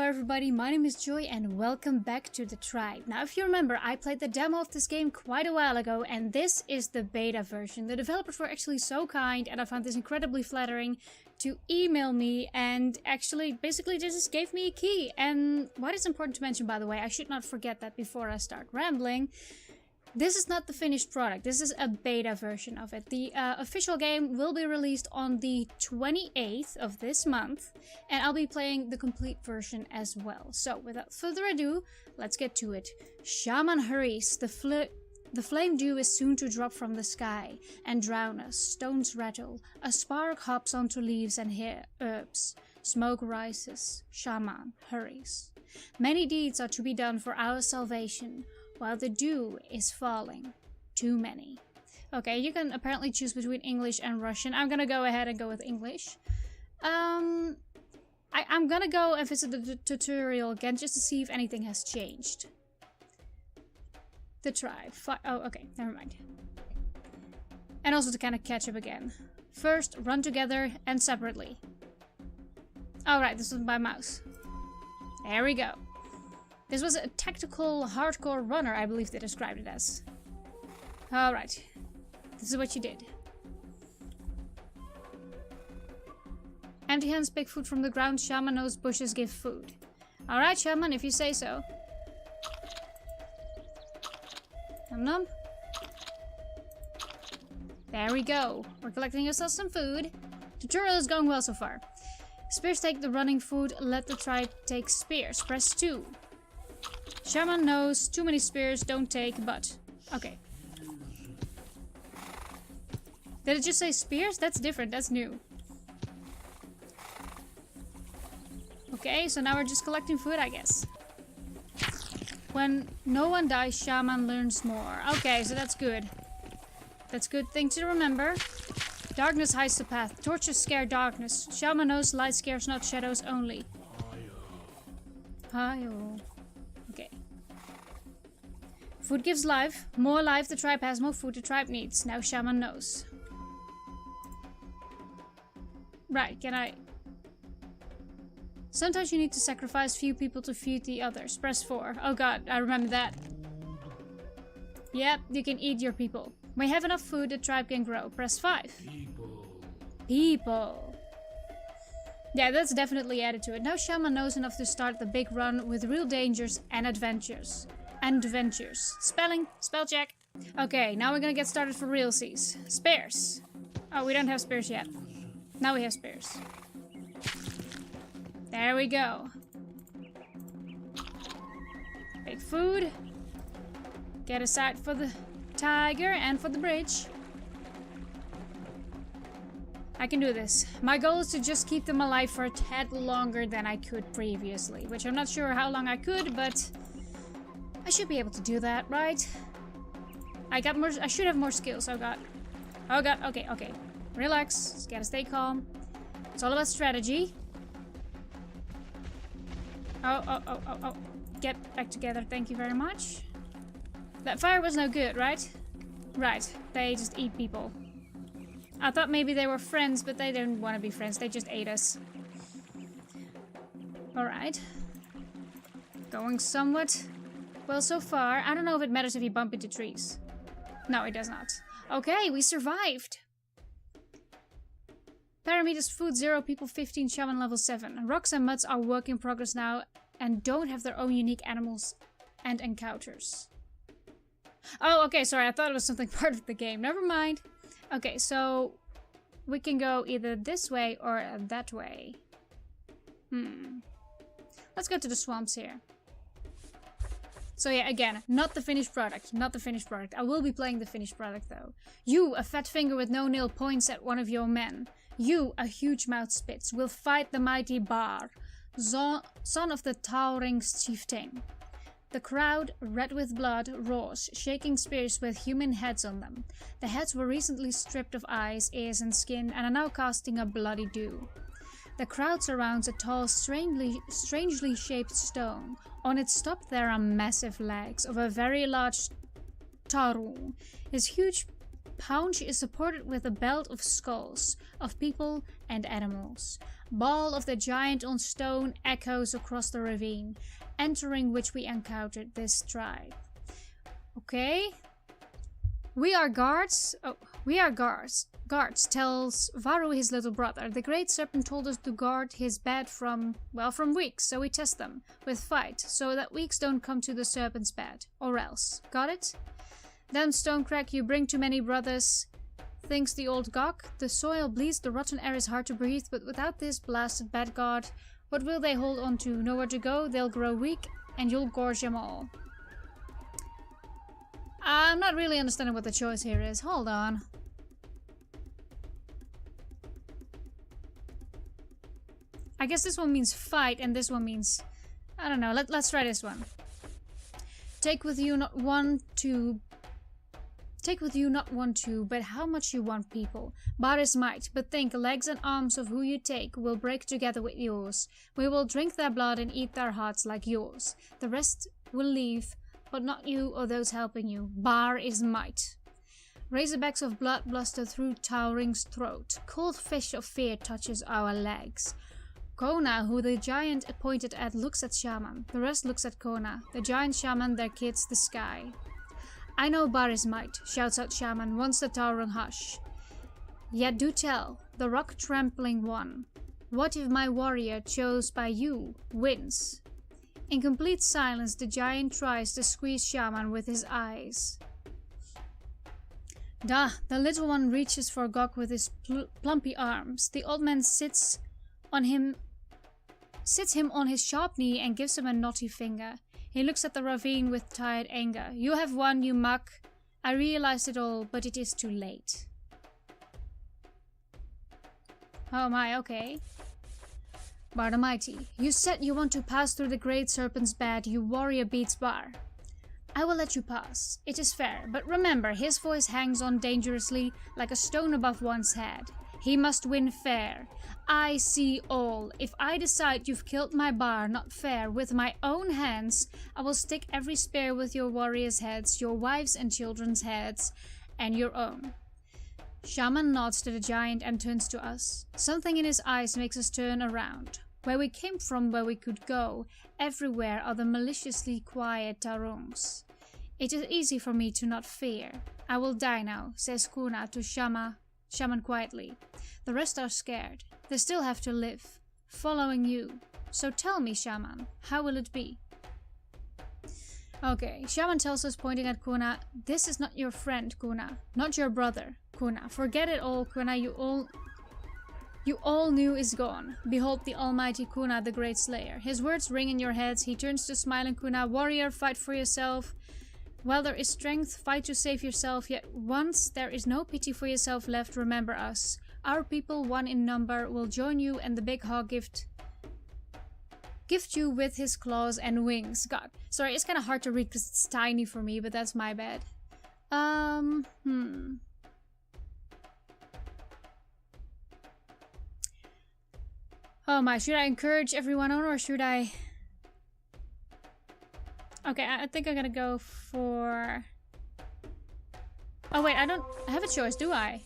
everybody, my name is Joy and welcome back to the tribe. Now if you remember, I played the demo of this game quite a while ago and this is the beta version. The developers were actually so kind and I found this incredibly flattering to email me and actually basically just gave me a key. And what is important to mention, by the way, I should not forget that before I start rambling. This is not the finished product, this is a beta version of it. The official game will be released on the 28th of this month, and I'll be playing the complete version as well. So, without further ado, let's get to it. Shaman hurries, the flame dew is soon to drop from the sky, and drown us, stones rattle, a spark hops onto leaves and herbs. Smoke rises, Shaman hurries. Many deeds are to be done for our salvation, while the dew is falling. Too many. Okay, you can apparently choose between English and Russian. I'm gonna go ahead and go with English. I'm gonna go and visit the tutorial again just to see if anything has changed. The tribe. Oh, okay, never mind. And also to kind of catch up again. First, run together and separately. Alright, this was my mouse. There we go. This was a tactical hardcore runner, I believe they described it as. Alright. This is what you did. Empty hands pick food from the ground. Shaman knows bushes give food. Alright, Shaman, if you say so. Nom nom. There we go. We're collecting ourselves some food. Tutorial is going well so far. Spears take the running food. Let the tribe take spears. Press 2. Shaman knows too many spears don't take, but... Okay. Did it just say spears? That's different, that's new. Okay, so now we're just collecting food, I guess. When no one dies, Shaman learns more. Okay, so that's good. That's a good thing to remember. Darkness hides the path. Torches scare darkness. Shaman knows light scares not shadows only. Hi-oh. Okay. Food gives life. More life the tribe has, more food the tribe needs. Now Shaman knows. Right, can I... Sometimes you need to sacrifice few people to feed the others. Press 4. Oh god, I remember that. Yep, you can eat your people. When you have enough food, the tribe can grow. Press 5. People. Yeah, that's definitely added to it. Now Shaman knows enough to start the big run with real dangers and adventures. Spelling. Spell check. Okay, now we're gonna get started for realsies. Spears. Oh, we don't have spears yet. Now we have spears. There we go. Take food. Get aside for the tiger and for the bridge. I can do this. My goal is to just keep them alive for a tad longer than I could previously, which I'm not sure how long I could, but I should be able to do that, right? I should have more skills. Oh god. Oh god. Okay. Relax. Just gotta stay calm. It's all about strategy. Oh. Get back together. Thank you very much. That fire was no good, right? Right. They just eat people. I thought maybe they were friends, but they didn't want to be friends. They just ate us. Alright. Going somewhat well so far. I don't know if it matters if you bump into trees. No, it does not. Okay, we survived. Parameters food 0, people 15, Shaman level 7. Rocks and muds are work in progress now and don't have their own unique animals and encounters. Oh, okay, sorry, I thought it was something part of the game. Never mind. Okay, so we can go either this way or that way. Let's go to the swamps here. So yeah, again, not the finished product. I will be playing the finished product though. You, a fat finger with no nail, points at one of your men. You, a huge mouth spits, will fight the mighty Bar, son of the towering chieftain. The crowd, red with blood, roars, shaking spears with human heads on them. The heads were recently stripped of eyes, ears and skin and are now casting a bloody dew. The crowd surrounds a tall, strangely shaped stone. On its top there are massive legs of a very large Tarun. His huge paunch is supported with a belt of skulls of people and animals. Ball of the Giant on Stone echoes across the ravine, entering which we encountered this tribe. Okay. We are guards. Oh, we are guards. Guards tells Varro his little brother. The great serpent told us to guard his bed from weeks, so we test them with fight, so that weaks don't come to the serpent's bed. Or else. Got it? Damn Stonecrack, you bring too many brothers, thinks the old gawk. The soil bleeds, the rotten air is hard to breathe, but without this blasted bad god, what will they hold on to? Nowhere to go, they'll grow weak, and you'll gorge them all. I'm not really understanding what the choice here is. Hold on. I guess this one means fight, and this one means... I don't know, let's try this one. Take with you not one to, but how much you want, people. Bar is might, but think, legs and arms of who you take will break together with yours. We will drink their blood and eat their hearts like yours. The rest will leave, but not you or those helping you. Bar is might. Razorbacks of blood bluster through Towering's throat. Cold fish of fear touches our legs. Kona, who the giant pointed at, looks at Shaman. The rest looks at Kona. The giant Shaman, their kids, the sky. I know Bar is might, shouts out Shaman, once the Towering hush. Yet do tell, the rock-trampling one. What if my warrior, chose by you, wins? In complete silence, the giant tries to squeeze Shaman with his eyes. Da, the little one reaches for Gok with his plumpy arms. The old man sits him on his sharp knee and gives him a knotty finger. He looks at the ravine with tired anger. You have won, you muck. I realized it all, but it is too late. Oh my, okay. Bar the Mighty. You said you want to pass through the great serpent's bed. You warrior beats Bar. I will let you pass. It is fair, but remember, his voice hangs on dangerously like a stone above one's head. He must win fair. I see all. If I decide you've killed my Bar not fair with my own hands, I will stick every spear with your warriors' heads, your wives' and children's heads, and your own. Shaman nods to the giant and turns to us. Something in his eyes makes us turn around. Where we came from, where we could go, everywhere are the maliciously quiet Tarungs. It is easy for me to not fear. I will die now, says Kuna to Shaman quietly. The rest are scared. They still have to live, following you. So tell me, Shaman, how will it be? Okay, Shaman tells us, pointing at Kuna, this is not your friend, Kuna, not your brother, Kuna. Forget it all, Kuna, you all knew is gone. Behold the almighty Kuna, the great slayer. His words ring in your heads. He turns to smiling Kuna, warrior, fight for yourself. While there is strength, fight to save yourself, yet once there is no pity for yourself left, remember us. Our people, one in number, will join you and the big hog gift you with his claws and wings. God, sorry, it's kind of hard to read because it's tiny for me, but that's my bad. Oh my, should I encourage everyone on or should I... Okay, I think I'm gonna go for... Oh wait, I have a choice, do I?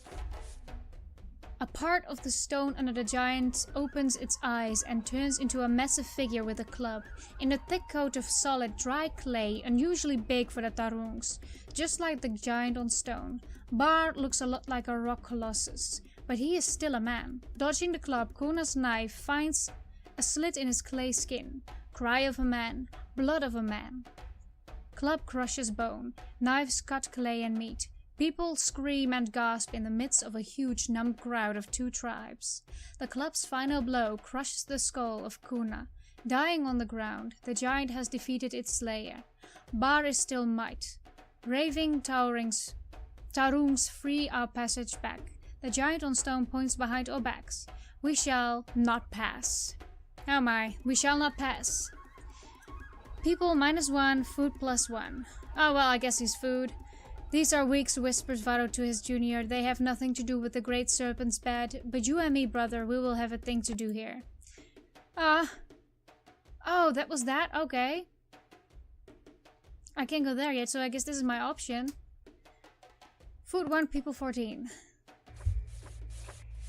A part of the stone under the giant opens its eyes and turns into a massive figure with a club, in a thick coat of solid, dry clay, unusually big for the Tarungs. Just like the giant on stone, Bar looks a lot like a rock colossus, but he is still a man. Dodging the club, Kuna's knife finds a slit in his clay skin. Cry of a man, blood of a man. Club crushes bone, knives cut clay and meat. People scream and gasp in the midst of a huge numb crowd of two tribes. The club's final blow crushes the skull of Kuna. Dying on the ground, the giant has defeated its slayer. Bar is still might. Raving Tarungs free our passage back. The giant on stone points behind our backs. We shall not pass. Oh my, we shall not pass. People -1, food +1. Oh well, I guess he's food. These are weeks, whispers Varro to his junior. They have nothing to do with the great serpent's bed, but you and me, brother, we will have a thing to do here. Oh, that was that? Okay. I can't go there yet, so I guess this is my option. Food 1, people 14.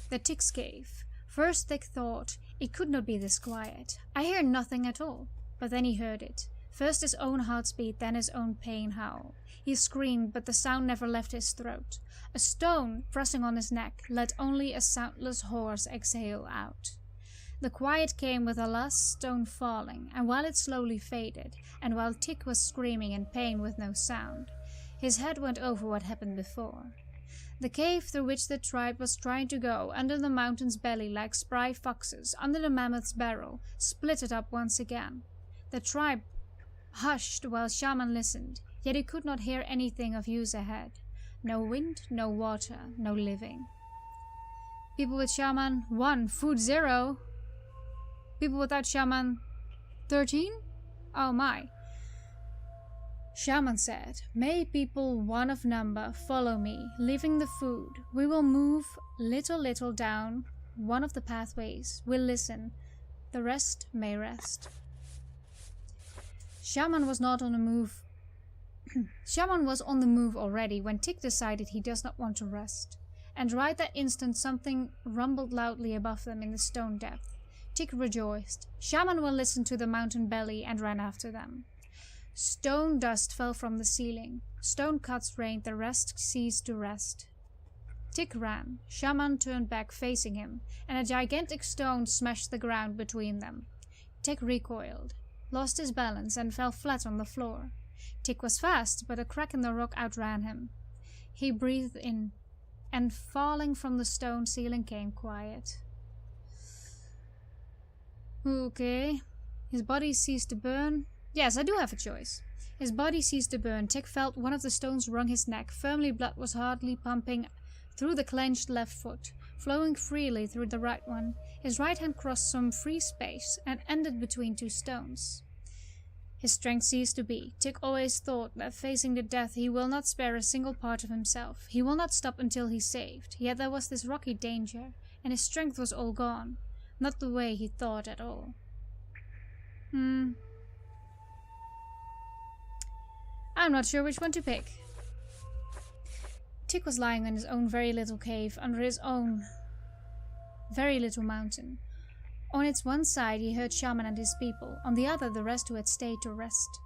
The Tick's Cave. First Tick thought, It could not be this quiet. I hear nothing at all. But then he heard it. First his own heartbeat, then his own pain howl. He screamed, but the sound never left his throat. A stone, pressing on his neck, let only a soundless hoarse exhale out. The quiet came with the last stone falling, and while it slowly faded, and while Tick was screaming in pain with no sound, his head went over what happened before. The cave through which the tribe was trying to go, under the mountain's belly like spry foxes, under the mammoth's barrel, splitted up once again. The tribe hushed while Shaman listened, yet he could not hear anything of use ahead. No wind, no water, no living. People with Shaman 1, food 0. People without Shaman 13? Oh my. Shaman said, "May people 1 of number follow me, leaving the food. We will move little down one of the pathways. We'll listen. The rest may rest." Shaman was not on the move. Shaman was on the move already when Tick decided he does not want to rest. And right that instant something rumbled loudly above them in the stone depth. Tick rejoiced. Shaman will listen to the mountain belly and ran after them. Stone dust fell from the ceiling. Stone cuts rained, the rest ceased to rest. Tick ran. Shaman turned back facing him, and a gigantic stone smashed the ground between them. Tick recoiled, lost his balance, and fell flat on the floor. Tick was fast, but a crack in the rock outran him. He breathed in, and falling from the stone ceiling came quiet. Okay. His body ceased to burn. Yes, I do have a choice. His body ceased to burn. Tick felt one of the stones wrung his neck. Firmly, blood was hardly pumping through the clenched left foot, flowing freely through the right one. His right hand crossed some free space and ended between 2 stones. His strength ceased to be. Tick always thought that facing the death he will not spare a single part of himself. He will not stop until he's saved. Yet there was this rocky danger, and his strength was all gone. Not the way he thought at all. I'm not sure which one to pick. Tick was lying in his own very little cave, under his own very little mountain. On its one side he heard Shaman and his people, on the other the rest who had stayed to rest.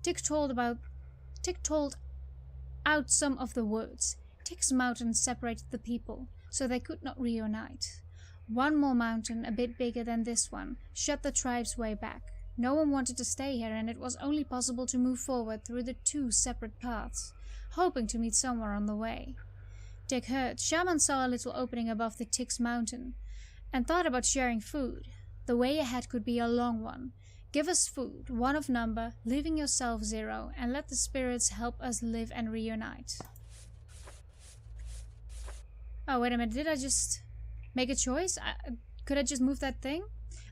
Tick told out some of the words. Tick's mountain separated the people, so they could not reunite. One more mountain, a bit bigger than this one, shut the tribe's way back. No one wanted to stay here, and it was only possible to move forward through the 2 separate paths, hoping to meet somewhere on the way. Tick heard. Shaman saw a little opening above the Tick's mountain, and thought about sharing food. The way ahead could be a long one. Give us food, 1 of number, leaving yourself 0, and let the spirits help us live and reunite. Oh, wait a minute, did I just make a choice? Could I just move that thing?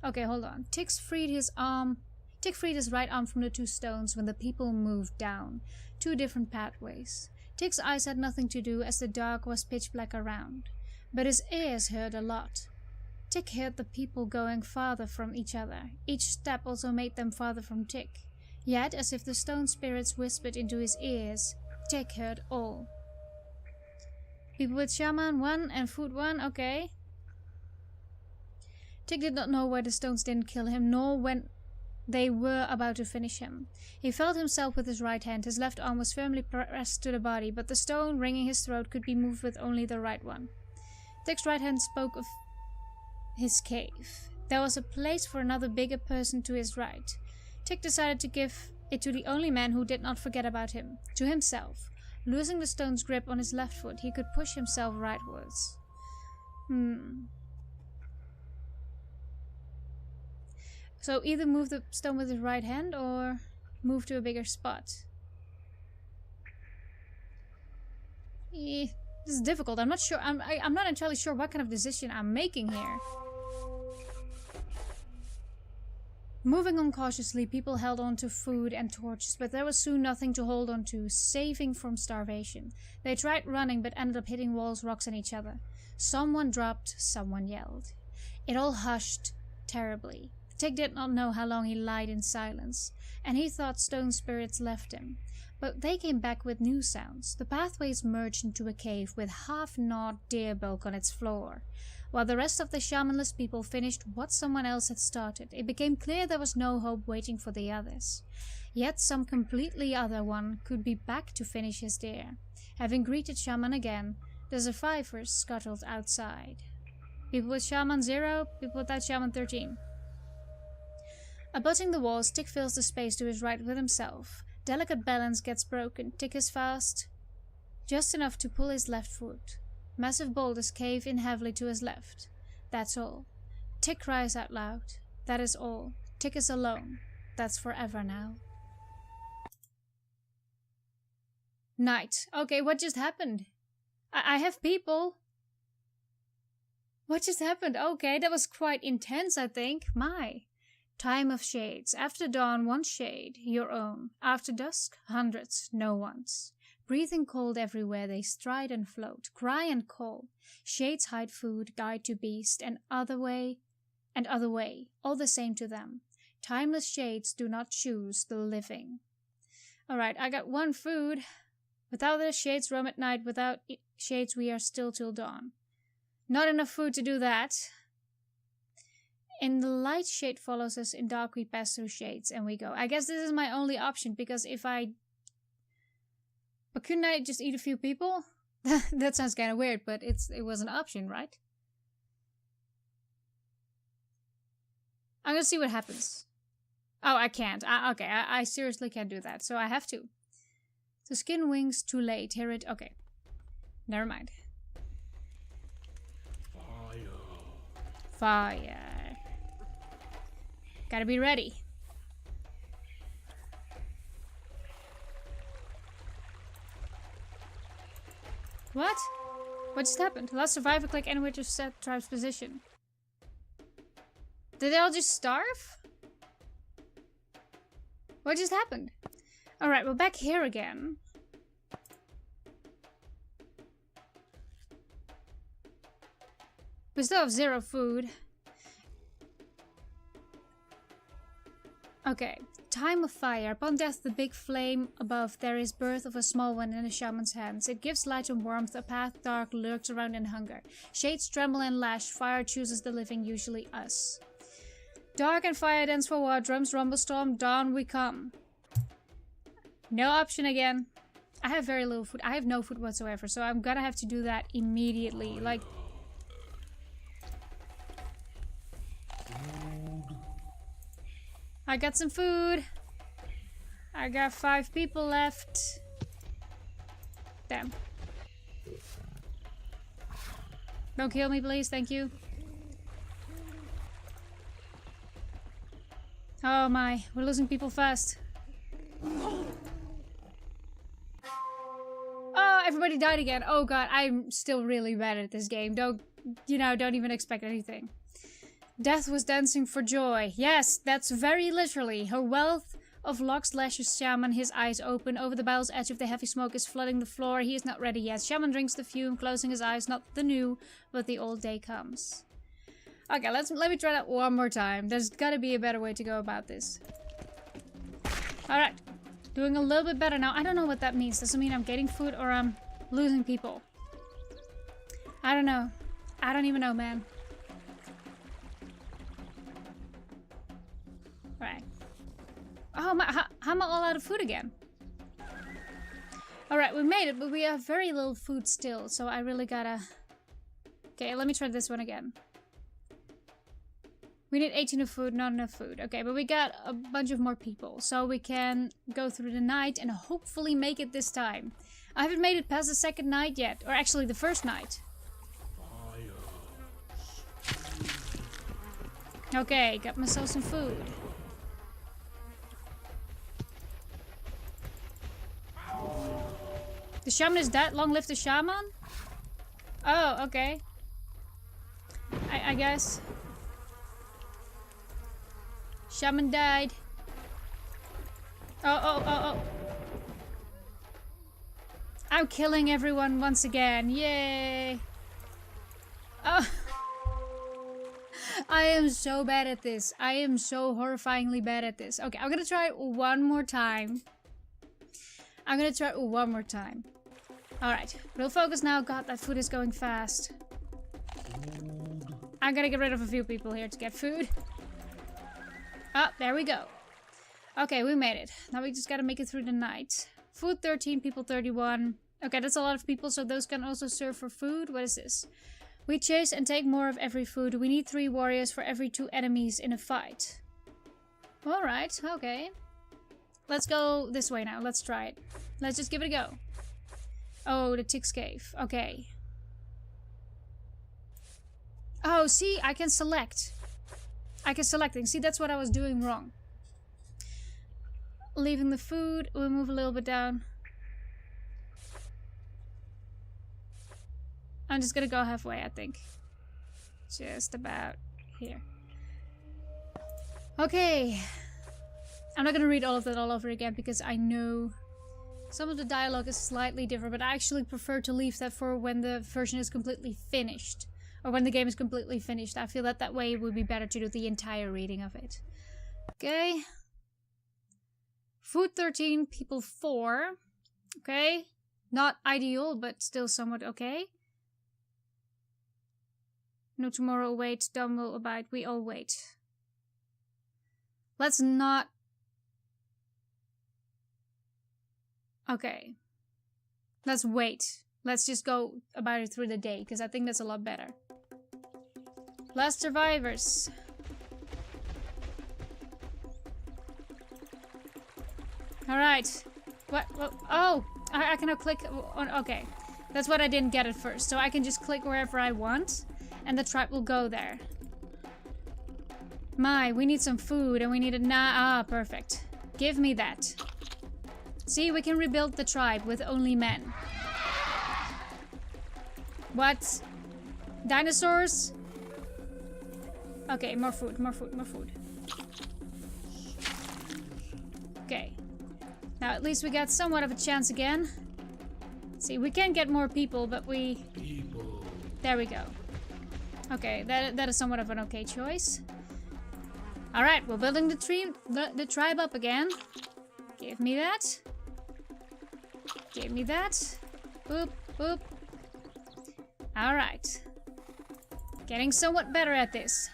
Okay, hold on. Tick freed his right arm from the 2 stones when the people moved down 2 different pathways. Tick's eyes had nothing to do as the dark was pitch black around, but his ears heard a lot. Tick heard the people going farther from each other. Each step also made them farther from Tick. Yet, as if the stone spirits whispered into his ears, Tick heard all. People with Shaman 1 and food 1, okay. Tick did not know why the stones didn't kill him, nor when they were about to finish him. He felt himself with his right hand. His left arm was firmly pressed to the body, but the stone ringing his throat could be moved with only the right one. Tick's right hand spoke of his cave. There was a place for another bigger person to his right. Tick decided to give it to the only man who did not forget about him, to himself. Losing the stone's grip on his left foot, he could push himself rightwards. So either move the stone with his right hand or move to a bigger spot. This is difficult. I'm not sure. I'm not entirely sure what kind of decision I'm making here. Moving on cautiously, people held on to food and torches, but there was soon nothing to hold on to, saving from starvation. They tried running, but ended up hitting walls, rocks, and each other. Someone dropped, someone yelled. It all hushed terribly. Tick did not know how long he lied in silence, and he thought stone spirits left him. But they came back with new sounds. The pathways merged into a cave with half-gnawed deer bulk on its floor. While the rest of the shamanless people finished what someone else had started, it became clear there was no hope waiting for the others. Yet some completely other one could be back to finish his dare. Having greeted Shaman again, the survivors scuttled outside. People with Shaman 0, people without Shaman 13. Abutting the walls, Tick fills the space to his right with himself. Delicate balance gets broken. Tick is fast, just enough to pull his left foot. Massive boulders cave in heavily to his left. That's all. Tick cries out loud. That is all. Tick is alone. That's forever now. Night. Okay, what just happened? I have people. What just happened? Okay, that was quite intense, I think. My. Time of shades. After dawn, one shade, your own. After dusk, hundreds, no one's. Breathing cold everywhere, they stride and float, cry and call. Shades hide food, guide to beast, and other way, all the same to them. Timeless shades do not choose the living. Alright, I got one food. Without the shades roam at night, without shades we are still till dawn. Not enough food to do that. In the light, shade follows us. In dark, we pass through shades and we go. I guess this is my only option, because if I... But couldn't I just eat a few people? That sounds kind of weird, but it was an option, right? I'm gonna see what happens. Oh, I can't. Okay, I seriously can't do that, so I have to. The skin wings too late. Hear it? Okay. Never mind. Fire. Gotta be ready. What? What just happened? Last survivor, click anywhere to set tribe's position. Did they all just starve? What just happened? Alright, we're back here again. We still have 0 food. Okay. Time of fire. Upon death, the big flame above, there is birth of a small one in a shaman's hands. It gives light and warmth. A path dark lurks around in hunger. Shades tremble and lash. Fire chooses the living, usually us. Dark and fire dance for war. Drums rumble storm. Dawn we come. No option again. I have very little food. I have no food whatsoever, so I'm gonna have to do that immediately. Like... I got some food. I got 5 people left. Damn. Don't kill me, please. Thank you. Oh my. We're losing people fast. Oh, everybody died again. Oh god. I'm still really bad at this game. Don't even expect anything. Death was dancing for joy. Yes, that's very literally. Her wealth of locks lashes Shaman, his eyes open. Over the barrel's edge of the heavy smoke is flooding the floor. He is not ready yet. Shaman drinks the fume, closing his eyes. Not the new, but the old day comes. Okay, let me try that one more time. There's gotta be a better way to go about this. Alright. Doing a little bit better now. I don't know what that means. Does it mean I'm getting food or I'm losing people? I don't know. I don't even know, man. Alright. Oh, how am I all out of food again? Alright, we made it, but we have very little food still, so I really gotta... Okay, let me try this one again. We need 18 of food, not enough food. Okay, but we got a bunch of more people, so we can go through the night and hopefully make it this time. I haven't made it past the second night yet, or actually the first night. Okay, got myself some food. The shaman is dead? Long live the shaman? Oh, okay. I guess. Shaman died. Oh. I'm killing everyone once again. Yay. Oh. I am so bad at this. I am so horrifyingly bad at this. Okay, I'm gonna try one more time. Alright, real focus now. God, that food is going fast. I gotta get rid of a few people here to get food. Oh, there we go. Okay, we made it. Now we just gotta make it through the night. Food 13, people 31. Okay, that's a lot of people, so those can also serve for food. What is this? We chase and take more of every food. We need 3 warriors for every 2 enemies in a fight. Alright, okay. Let's go this way now. Let's try it. Let's just give it a go. Oh, the Tick's Cave. Okay. Oh, see, I can select. I can select things. See, that's what I was doing wrong. Leaving the food. We'll move a little bit down. I'm just gonna go halfway, I think. Just about here. Okay. I'm not gonna read all of that all over again because I know some of the dialogue is slightly different, but I actually prefer to leave that for when the version is completely finished. Or when the game is completely finished. I feel that that way it would be better to do the entire reading of it. Okay. Food 13, people 4. Okay. Not ideal, but still somewhat okay. No tomorrow wait, Dom will abide, we all wait. Let's not... Okay. Let's wait. Let's just go about it through the day, because I think that's a lot better. Last survivors. Alright. What? Oh! I can now click on... Okay. That's what I didn't get at first. So I can just click wherever I want. And the tribe will go there. We need some food and we need a... perfect. Give me that. See, we can rebuild the tribe with only men. What? Dinosaurs? Okay, more food, more food, more food. Okay. Now at least we got somewhat of a chance again. See, we can get more people, but we... There we go. Okay, that is somewhat of an okay choice. Alright, we're building the tribe up again. Give me that. Give me that. Boop, boop. Alright. Getting somewhat better at this.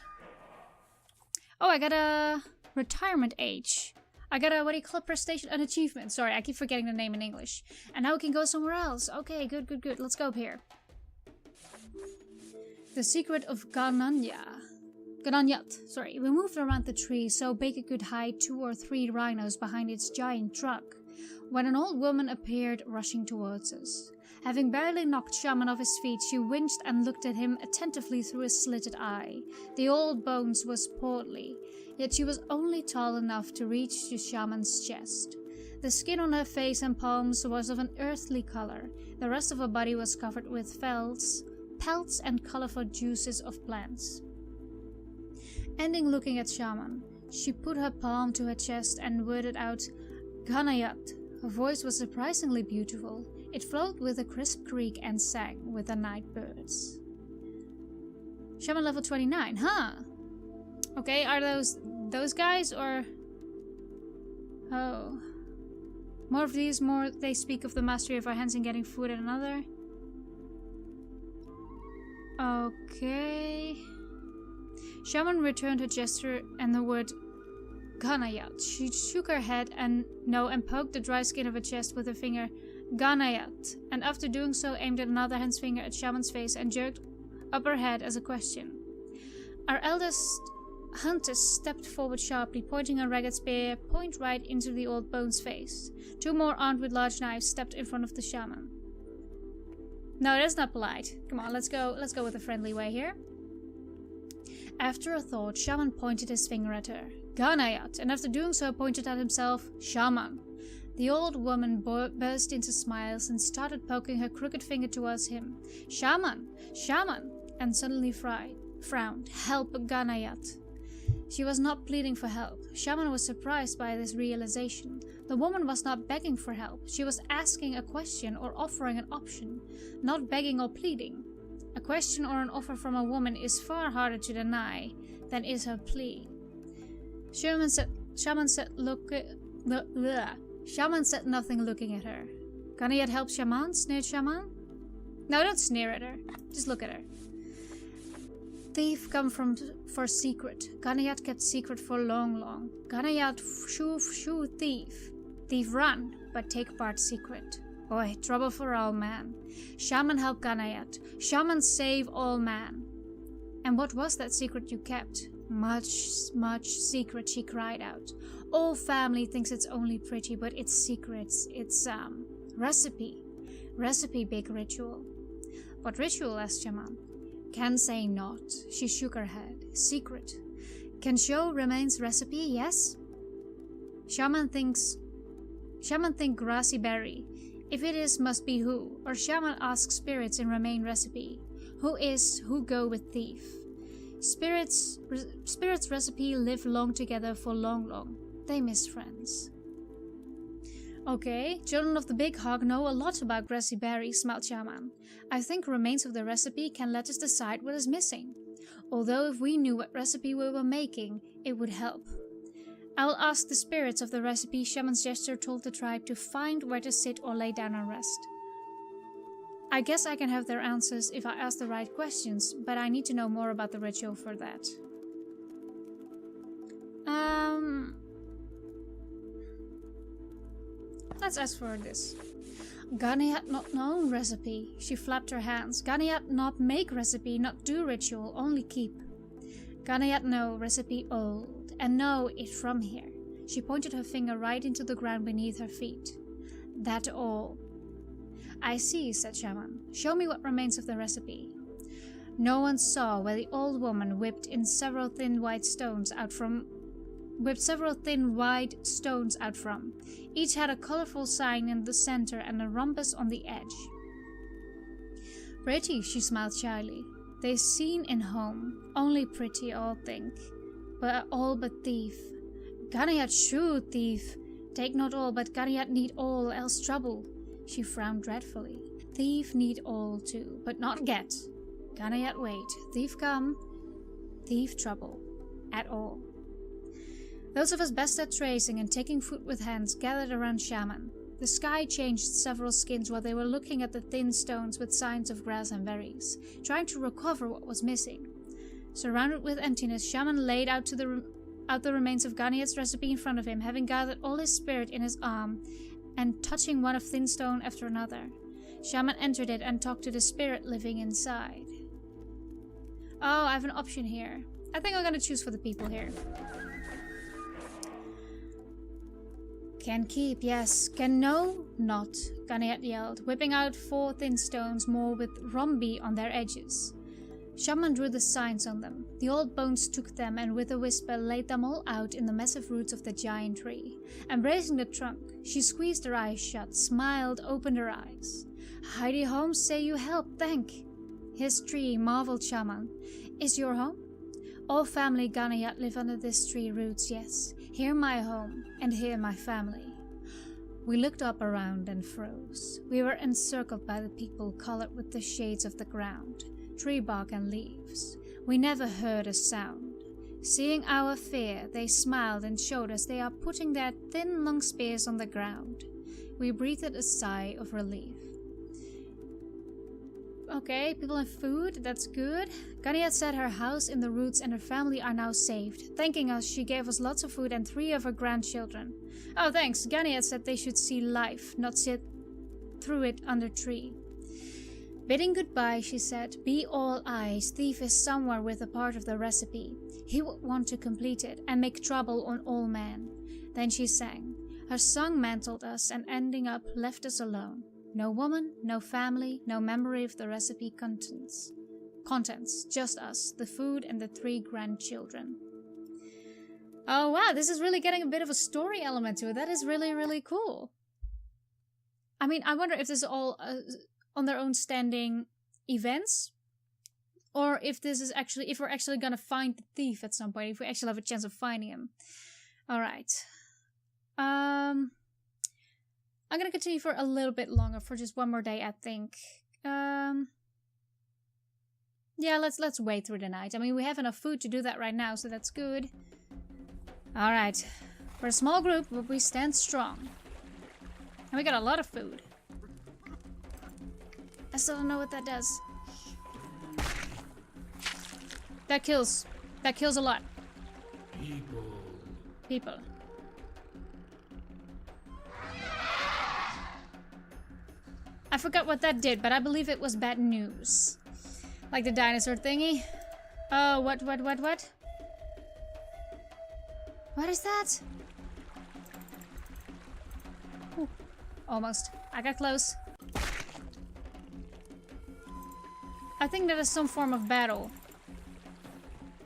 Oh, I got a retirement age. I got a, what do you call it, prestation, an achievement. Sorry, I keep forgetting the name in English. And now we can go somewhere else. Okay, good, good, good. Let's go up here. The secret of Gananyat. Sorry, we moved around the tree so Baker could hide 2 or 3 rhinos behind its giant trunk, when an old woman appeared rushing towards us. Having barely knocked Shaman off his feet, she winced and looked at him attentively through a slitted eye. The old bones was portly, yet she was only tall enough to reach to Shaman's chest. The skin on her face and palms was of an earthly color. The rest of her body was covered with pelts and colorful juices of plants. Ending looking at Shaman, she put her palm to her chest and worded out, "Ganayat." Her voice was surprisingly beautiful. It flowed with a crisp creak and sang with the night birds. Shaman level 29, huh? Okay, are those guys or... Oh. More of these, more they speak of the mastery of our hands in getting food and another. Okay. Shaman returned her gesture and the word Ganayat. She shook her head and poked the dry skin of her chest with her finger. Ganayat. And after doing so, aimed another hand's finger at Shaman's face and jerked up her head as a question. Our eldest huntess stepped forward sharply, pointing a ragged spear point right into the old bone's face. 2 more armed with large knives stepped in front of the shaman. No, that's not polite. Come on, let's go with a friendly way here. After a thought, Shaman pointed his finger at her. Ganayat, and after doing so pointed at himself, Shaman. The old woman burst into smiles and started poking her crooked finger towards him. Shaman! Shaman! And suddenly frowned. Help, Ganayat. She was not pleading for help. Shaman was surprised by this realization. The woman was not begging for help. She was asking a question or offering an option, not begging or pleading. A question or an offer from a woman is far harder to deny than is her plea. Shaman said nothing, looking at her. Ganayat help Shaman? Sneered Shaman. No, don't sneer at her. Just look at her. Thief come for secret. Ganayat kept secret for long. Ganayat shoo thief. Thief run, but take part secret. Boy, trouble for all man. Shaman help Ganayat. Shaman save all man. And what was that secret you kept? Much secret, she cried out. All family thinks it's only pretty, but it's secrets. It's, recipe. Recipe big ritual. What ritual? Asked Shaman. Can say not. She shook her head. Secret. Can show remains recipe, yes? Shaman think grassy berry. If it is, must be who. Or Shaman asks spirits in remain recipe. Who is, who go with thief. Spirits recipe live long together for long. They miss friends. Okay, children of the Big Hog know a lot about grassy berry, smiled Shaman. I think remains of the recipe can let us decide what is missing. Although if we knew what recipe we were making, it would help. I will ask the spirits of the recipe. Shaman's gesture told the tribe to find where to sit or lay down and rest. I guess I can have their answers if I ask the right questions, but I need to know more about the ritual for that. Let's ask for this. Ganayat not known recipe. She flapped her hands. Ganayat not make recipe, not do ritual, only keep. Ganayat know recipe old, and know it from here. She pointed her finger right into the ground beneath her feet. That all. I see, said Shaman. Show me what remains of the recipe. No one saw where the old woman whipped several thin white stones out from. Each had a colorful sign in the center and a rhombus on the edge. Pretty, she smiled shyly. They seen in home, only pretty all think, but all but thief. Ganayat shoo thief. Take not all, but Ganayat need all, else trouble. She frowned dreadfully. Thief need all too, but not get. Ganayat wait. Thief come. Thief trouble. At all. Those of us best at tracing and taking food with hands gathered around Shaman. The sky changed several skins while they were looking at the thin stones with signs of grass and berries, trying to recover what was missing. Surrounded with emptiness, Shaman laid out the remains of Ganayat's recipe in front of him, having gathered all his spirit in his arm and touching one of thin stone after another. Shaman entered it and talked to the spirit living inside. Oh, I have an option here. I think I'm gonna choose for the people here. Can keep, yes. Can no, not, Ganayat yelled, whipping out 4 thin stones more with rhombi on their edges. Shaman drew the signs on them. The old bones took them and with a whisper laid them all out in the massive roots of the giant tree. Embracing the trunk, she squeezed her eyes shut, smiled, opened her eyes. Heidi home, say you help, thank. His tree, marveled Shaman. Is your home? All family Ganayat live under this tree roots, yes. Here my home, and here my family. We looked up around and froze. We were encircled by the people colored with the shades of the ground, tree bark and leaves. We never heard a sound. Seeing our fear, they smiled and showed us they are putting their thin long spears on the ground. We breathed a sigh of relief. Okay, people and food, that's good. Ganayat said her house in the roots and her family are now saved. Thanking us, she gave us lots of food and 3 of her grandchildren. Oh, thanks. Ganayat said they should see life, not sit through it under tree. Bidding goodbye, she said, be all eyes. Thief is somewhere with a part of the recipe. He would want to complete it and make trouble on all men. Then she sang. Her song mantled us and ending up left us alone. No woman, no family, no memory of the recipe contents. Just us, the food and the 3 grandchildren. Oh wow, this is really getting a bit of a story element to it. That is really, really cool. I mean, I wonder if this is all on their own standing events, or if this is actually, if we're actually gonna find the thief at some point, if we actually have a chance of finding him. Alright. I'm gonna continue for a little bit longer, for just one more day, I think. Yeah, let's wait through the night. I mean, we have enough food to do that right now, so that's good. Alright. We're a small group, but we stand strong. And we got a lot of food. I still don't know what that does. That kills a lot. People. I forgot what that did, but I believe it was bad news. Like the dinosaur thingy. Oh, what? What is that? Ooh, almost. I got close. I think that is some form of battle.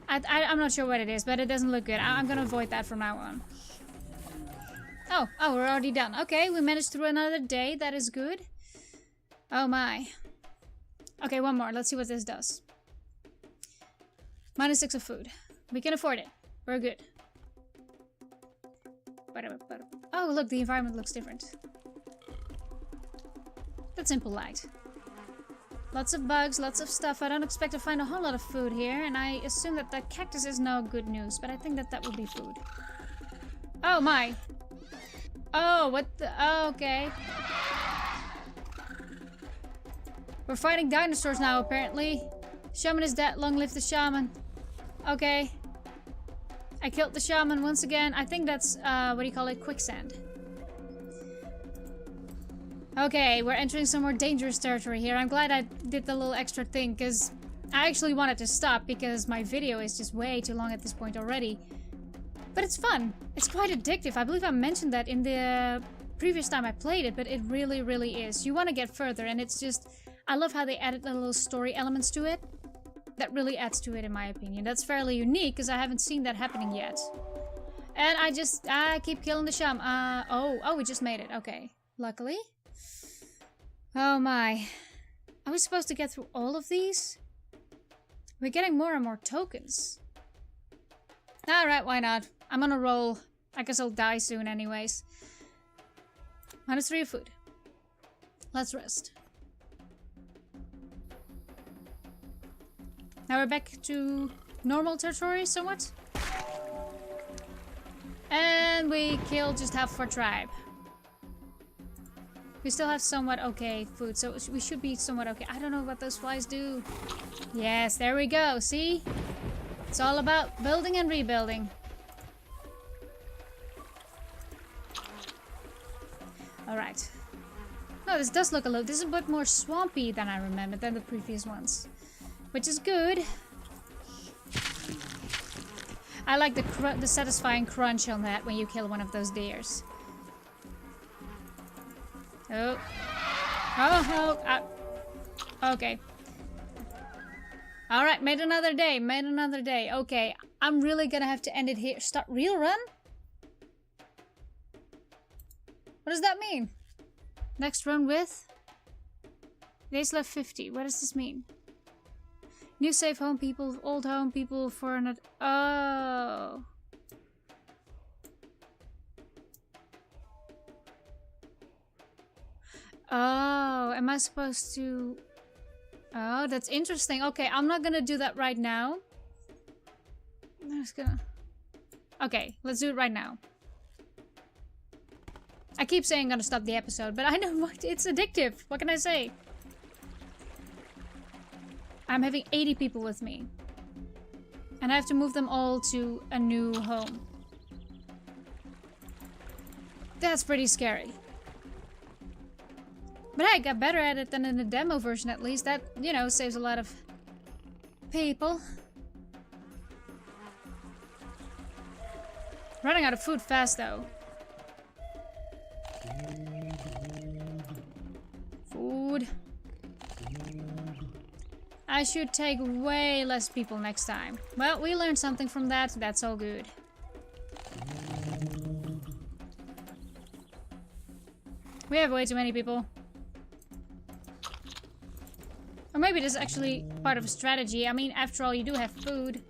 I'm not sure what it is, but it doesn't look good. I'm gonna avoid that from now on. Oh, we're already done. Okay, we managed through another day. That is good. Oh my. Okay, one more. Let's see what this does. -6 of food. We can afford it. We're good. Oh, look, the environment looks different. That's impolite. Lots of bugs, lots of stuff. I don't expect to find a whole lot of food here, and I assume that that cactus is no good news, but I think that that will be food. Oh my. Oh, what the... Oh, okay. We're fighting dinosaurs now, apparently. Shaman is dead. Long live the shaman. Okay. I killed the shaman once again. I think that's, what do you call it? Quicksand. Okay, we're entering some more dangerous territory here. I'm glad I did the little extra thing, because I actually wanted to stop, because my video is just way too long at this point already. But it's fun. It's quite addictive. I believe I mentioned that in the previous time I played it, but it really, really is. You want to get further, and it's just... I love how they added the little story elements to it. That really adds to it, in my opinion. That's fairly unique, because I haven't seen that happening yet. And I keep killing the shaman. Oh, we just made it. Okay. Luckily. Oh my. Are we supposed to get through all of these? We're getting more and more tokens. Alright, why not? I'm on a roll. I guess I'll die soon anyways. -3 of food. Let's rest. Now we're back to normal territory somewhat. And we killed just half of our tribe. We still have somewhat okay food, so we should be somewhat okay. I don't know what those flies do. Yes, there we go. See? It's all about building and rebuilding. Alright. No, this does look a little... This is a bit more swampy than I remember, than the previous ones. Which is good. I like the satisfying crunch on that when you kill one of those deers. Oh. Okay. Alright, made another day. Okay, I'm really gonna have to end it here. Start real run? What does that mean? Next run with? Days left 50. What does this mean? New safe home people, old home people for an... Oh. Oh, am I supposed to... Oh, that's interesting. Okay, I'm not gonna do that right now. I'm just gonna... Okay, let's do it right now. I keep saying I'm gonna stop the episode, but I know what, it's addictive. What can I say? I'm having 80 people with me. And I have to move them all to a new home. That's pretty scary. But hey, I got better at it than in the demo version at least. That, you know, saves a lot of people. Running out of food fast though. Food. I should take way less people next time. Well, we learned something from that. That's all good. We have way too many people. Or maybe this is actually part of a strategy. I mean, after all, you do have food.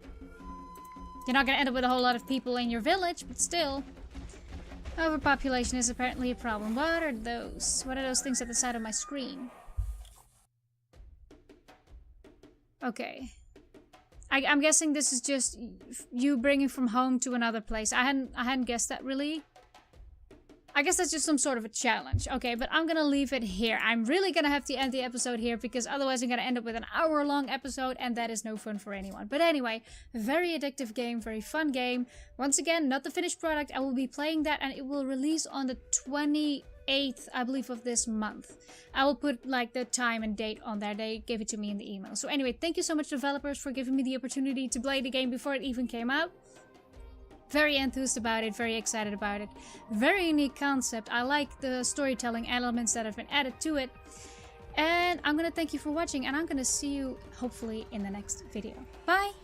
You're not gonna end up with a whole lot of people in your village, but still. Overpopulation is apparently a problem. What are those? What are those things at the side of my screen? Okay. I'm guessing this is just you bringing from home to another place. I hadn't guessed that really. I guess that's just some sort of a challenge. Okay, but I'm gonna leave it here. I'm really gonna have to end the episode here because otherwise I'm gonna end up with an hour-long episode and that is no fun for anyone. But anyway, very addictive game, very fun game. Once again, not the finished product. I will be playing that and it will release on the 28th, I believe, of this month. I will put like the time and date on there. They gave it to me in the email. So anyway, thank you so much, developers, for giving me the opportunity to play the game before it even came out. Very enthused about it, very excited about it. Very unique concept. I like the storytelling elements that have been added to it. And I'm gonna thank you for watching and I'm gonna see you hopefully in the next video. Bye!